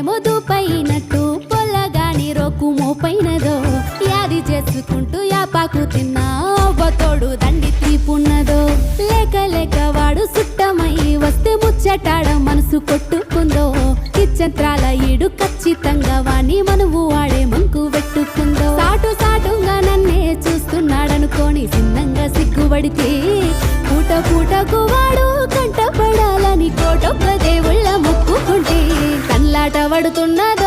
వాడేమో దూపైనట్టు పొల్లగాని రోకు మోపైనదో యాది చేసుకుంటూ యాపాకు తిన్నా అవ్వతోడు దండి తీపున్నదో లేక లేక వాడు సుట్టమై వస్తే ముచ్చటాడ మనసు కొట్టుకుందో ఇచ్చంత్రాల ఈడు ఖచ్చితంగా వాణి మనువు వాడే మంకు పెట్టుకుందో సాటు సాటుగా నన్నే చూస్తున్నాడనుకోని సిన్నంగా సిగ్గుపడితే పూట పూటకు వాడు కంటపడాలని కోటొక్క దేవుళ్ళ మొక్కుకుంటే కళ్ళాట పడుతున్నది